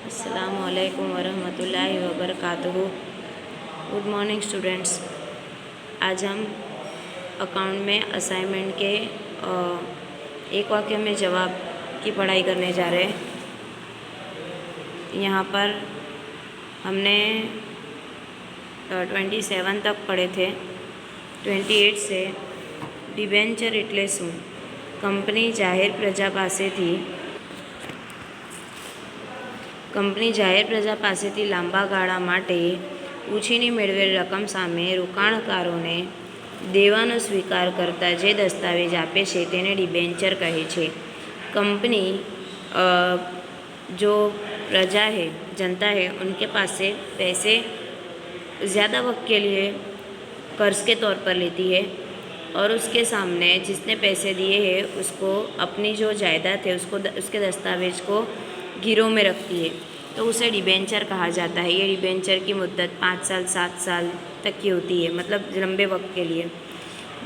अस्सलामुअलैकुम वरहमतुल्लाहि वबरकातुहू। Good morning students. आज हम अकाउंट में असाइनमेंट के एक वाक्य में जवाब की पढ़ाई करने जा रहे हैं। यहाँ पर हमने 27 तक पढ़े थे। 28 से डिबेન્ચર એટલે શું? કંપની જાહેર પ્રજા પાસેથી લાંબા ગાળા માટે ઉછીની મેળવેલ રકમ સામે રોકાણકારોને દેવાનો સ્વીકાર કરતા જે દસ્તાવેજ આપે છે તેને डिबेન્ચર કહે છે। कंपनी जो प्रजा है, जनता है, उनके पास से पैसे ज़्यादा वक्त के लिए कर्ज के तौर पर लेती है और उसके सामने जिसने पैसे दिए हैं उसको अपनी जो जायदाद है उसके दस्तावेज को गिरोह में रखती है, तो उसे डिबेન્ચર कहा जाता है। ये डिबेન્ચર की मुद्दत 5 साल 7 साल तक की होती है, मतलब लंबे वक्त के लिए।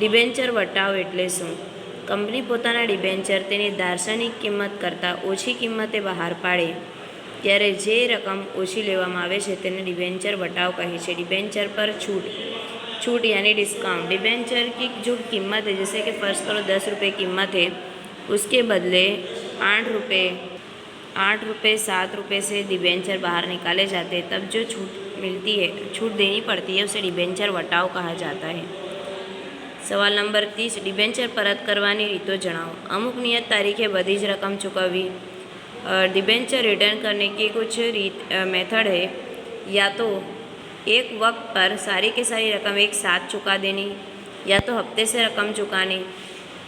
डिबेન્ચર વટાવ એટલે શું? કંપની પોતાના डिबेન્ચર તેની દાર્શનિક કિંમત કરતાં ઓછી કિંમતે બહાર પાડે ત્યારે જે રકમ ઓછી લેવામાં આવે છે તેને डिबेન્ચર વટાવ કહે છે। डिबेન્ચર पर छूट यानी डिस्काउंट। डिबेન્ચर की जो कीमत है, जैसे कि फ़र्ज़ करो 10 रुपये कीमत है, उसके बदले 8 रुपये 7 रुपये से डिबेન્ચર बाहर निकाले जाते हैं, तब जो छूट देनी पड़ती है उसे डिबेન્ચર વટાવ कहा जाता है। सवाल नंबर 30, डिबेન્ચર परत करवानी रीतो जणावो। अमुक नियत तारीखे बधी ज रकम चुकववी। डिबेન્ચર रिटर्न करने की कुछ मेथड है, या तो एक वक्त पर सारी की सारी रकम एक साथ चुका देनी, या तो हफ्ते से रकम चुकानी,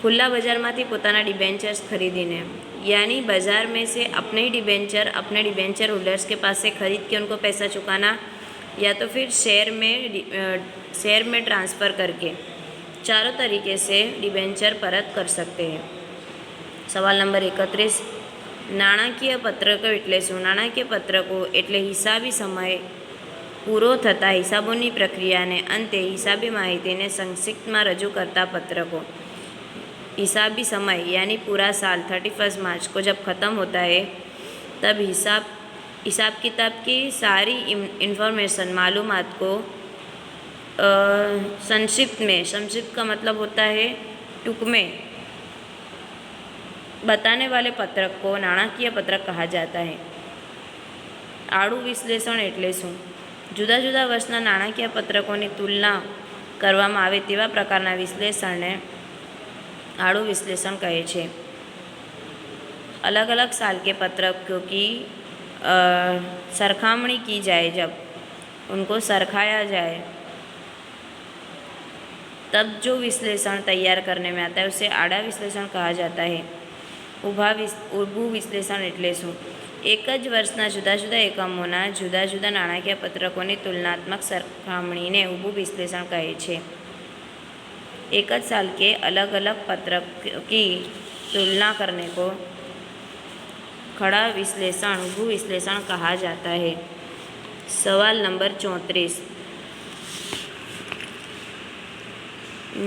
खुला बाजार में पोताना डिबेન્ચર્સ खरीदीने, यानी बाजार में से अपने डिबेન્ચર होल्डर्स के पास से खरीद के उनको पैसा चुकाना, या तो फिर शेयर में ट्रांसफ़र करके। चारों तरीके से डिबेન્ચર परत कर सकते हैं। सवाल नंबर 31, नाણાકીય પત્રકો એટલે શું? નાણાકીય પત્રકો એટલે હિસાબી સમય પૂરો થતાં હિસાબોની પ્રક્રિયાને અંતે હિસાબી માહિતીને સંક્ષિપ્તમાં રજૂ करता पत्रकों। हिसाबी समय यानी पूरा साल 31 मार्च को जब ख़त्म होता है तब हिसाब किताब की सारी इंफॉर्मेशन मालूमात को संक्षिप्त का मतलब होता है टूक में बताने वाले पत्रक को नाણાકીય पत्रक कहा जाता है। आड़ू विश्लेषण એટલે શું? जुदा जुदा वर्षना नाણાકીય पत्रकों की तुलना करवामां आवे तेवा प्रकारना विश्लेषणने आड़ू विश्लेषण कहे छे। अलग अलग साल के पत्रकों की सरखामणी की जाए, जब उनको सरखाया जाए तब जो विश्लेषण तैयार करने में आता है उसे आड़ा विश्लेषण कहा जाता है। ઊભું વિશ્લેષણ એટલે શું? एक ज वर्षना जुदा जुदा एकमोना जुदा जुदा नाણાકીય पत्रकों तुलनात्मक सरखामणीने ઊભું विश्लेषण कहे छे। एक ज साल के अलग अलग पत्रक की तुलना करने को खड़ा विश्लेषण ઊભું विश्लेषण कहा जाता है। सवाल नंबर 34,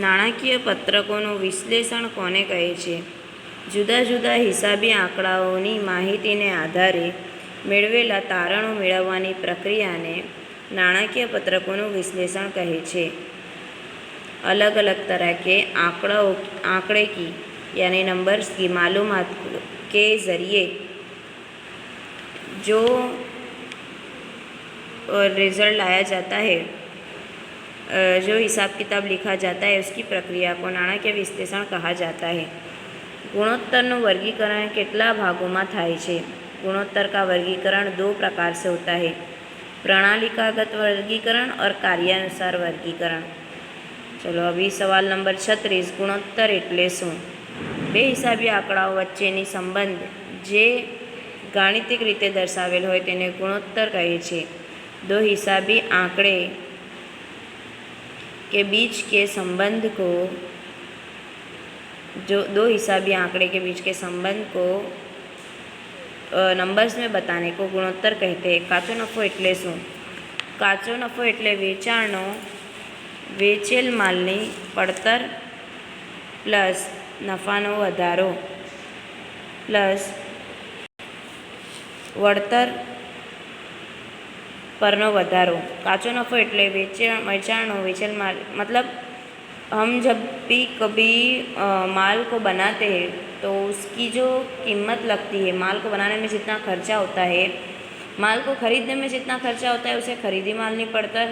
नाણાકીય પત્રકોનું વિશ્લેષણ કોને કહે છે? जुदा जुदा हिसाबी आंकड़ाओनी माहितीने आधारे मेळवेला तारणों मेळववानी प्रक्रियाने नाણાકીય पत्रकों विश्लेषण कहे छे। अलग अलग तरह के आंकड़े की यानी नंबर्स की मालूमात के ज़रिए जो रिज़ल्ट लाया जाता है, जो हिसाब किताब लिखा जाता है, उसकी प्रक्रिया को नाણાકીય विश्लेषण कहा जाता है। गुणोत्तरનું वर्गीकरण કેટલા ભાગોમાં થાય છે? गुणोत्तर का वर्गीकरण 2 प्रकार से होता है, प्रणालिकागत वर्गीकरण और कार्यानुसार वर्गीकरण। चलो अभी सवाल नंबर 36, गुणोत्तर એટલે શું? બે હિસાબી આંકડાઓ વચ્ચેની સંબંધ જે ગાણિતિક રીતે દર્શાવેલ હોય તેને ગુણોત્તર કહે છે। दो हिसाबी आंकड़े के बीच के संबंध को नंबर्स में बताने को गुणोत्तर कहते हैं। काचो नफो એટલે શું? काचो नफो એટલે वेचेल मालनी પડતર प्लस नफानो વધારો प्लस વળતર परनो वधारो। काचो नफ़ो एटले वेचाणनो वेचेल माल, मतलब हम जब भी कभी माल को बनाते हैं तो उसकी जो कीमत लगती है, माल को बनाने में जितना खर्चा होता है, माल को ख़रीदने में जितना खर्चा होता है उसे खरीदी माल नहीं पड़ता,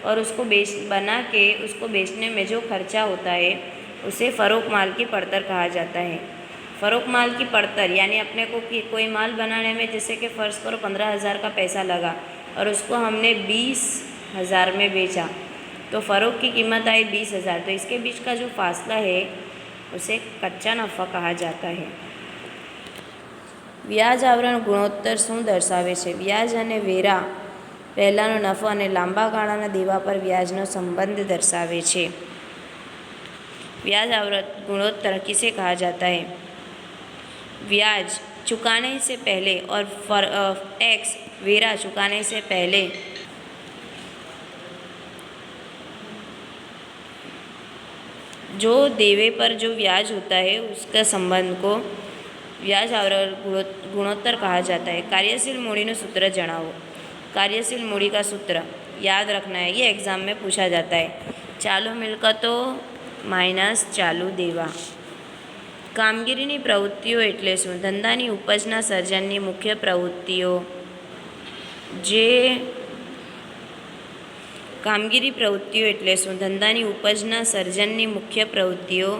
और उसको बना के उसको बेचने में जो खर्चा होता है उसे फ़रोख्त माल की पड़तर कहा जाता है। फ़रोख्त माल की पड़तर यानी अपने को कोई माल बनाने में जैसे कि फ़र्ज़ करो 15,000 का पैसा लगा और उसको हमने 20,000 में बेचा, तो फ़रोख्त की कीमत आई 20,000, तो इसके बीच का जो फासला है उसे कच्चा नफ़ा कहा जाता है। व्याज आवरण गुणोत्तर શું દર્શાવે છે? વ્યાજ અને વેરા પહેલાંનો નફો અને લાંબા ગાળાના દેવા પર વ્યાજનો સંબંધ દર્શાવે છે। ब्याज आवरण गुणोत्तर किसे कहा जाता है? ब्याज चुकाने से पहले और टैक्स वेरा चुकाने से पहले जो देवे पर जो ब्याज होता है उसका संबंध को ब्याज आवरण गुणोत्तर कहा जाता है। कार्यशील मूड़ी सूत्र जणावो। कार्यशील मूड़ी का सूत्र याद रखना है, ये एग्ज़ाम में पूछा जाता है। चालू मिलकतों माइनस चालू देवा। कामगीरीनी प्रवृत्तिओ एटले शुं? धंधानी उपजना सर्जननी मुख्य प्रवृत्तिओ। जे कामगीरी प्रवृत्तिओ एटले शुं? धंधानी उपजना सर्जननी मुख्य प्रवृत्तिओ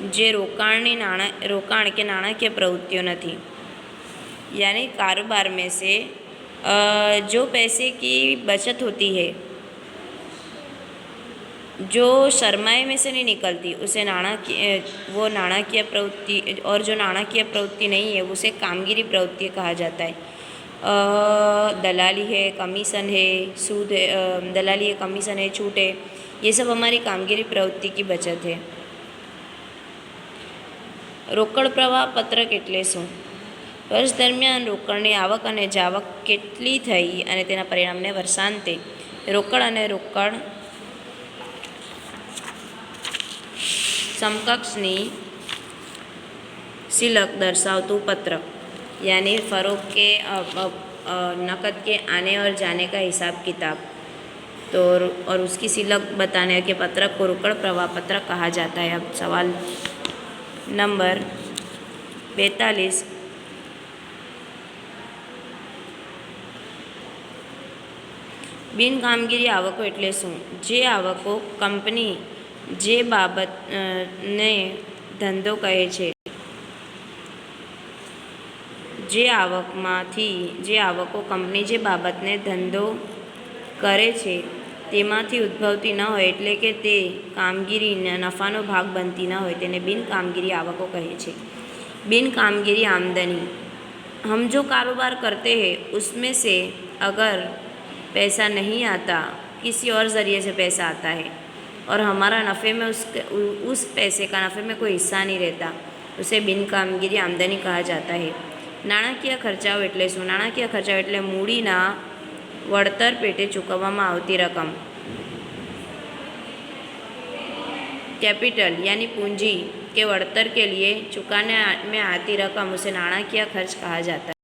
जे रोकाण के नाણાકીય प्रवृत्तिओ नहीं। यानी कारोबार में से जो पैसे की बचत होती है, जो सरमाए में से नहीं निकलती, उसे नाણાકીય प्रवृत्ति, और जो नाણાકીय प्रवृत्ति नहीं है उसे कामगीरी प्रवृत्ति कहा जाता है। दलाली है, कमीशन है, सूद है, दलाली है, कमीशन है, छूट है, ये सब हमारी कामगीरी प्रवृत्ति की बचत है। रोकड़ प्रवाह पत्रक एटले शुं? वर्ष दरमियान रोकड़नी आवक अने जावक केटली थई अने तेना परिणामने वर्षांते रोकड़ अने रोकड़ समकक्षनी सिलक दर्शावतुं पत्रक। यानी फ़रोख्त के नकद के आने और जाने का हिसाब किताब, तो और उसकी सिलक बताने के पत्रक को रोकड़ प्रवाह पत्रक कहा जाता है। अब सवाल नंबर 42। बिन कामगीरी आवको एटले शुं? जे आवको कंपनी जे बाबत ने धंधो कहे छे, जे आवको कंपनी जे बाबतने धंधो करे छे तेमांथी उद्भवती न होय एटले के ते कामगीरी नफानो भाग बनती न होय तेने बिन कामगीरी आवको कहे छे। बिन कामगीरी आमदनी, हम जो कारोबार करते हैं उसमें से अगर पैसा नहीं आता, किसी और ज़रिए से पैसा आता है और हमारा नफ़े में उस पैसे का नफ़े में कोई हिस्सा नहीं रहता, उसे बिन कामगीरी आमदनी कहा जाता है। नाણાકીય ખર્ચાઓ એટલે શું? નાણાકીય ખર્ચાઓ એટલે મૂડીના વળતર પેટે ચૂકવવામાં આવતી રકમ। कैपिटल यानी पूंजी के वड़तर के लिए चुकाने में आती रकम उसे नाણાકીય खर्च कहा जाता है।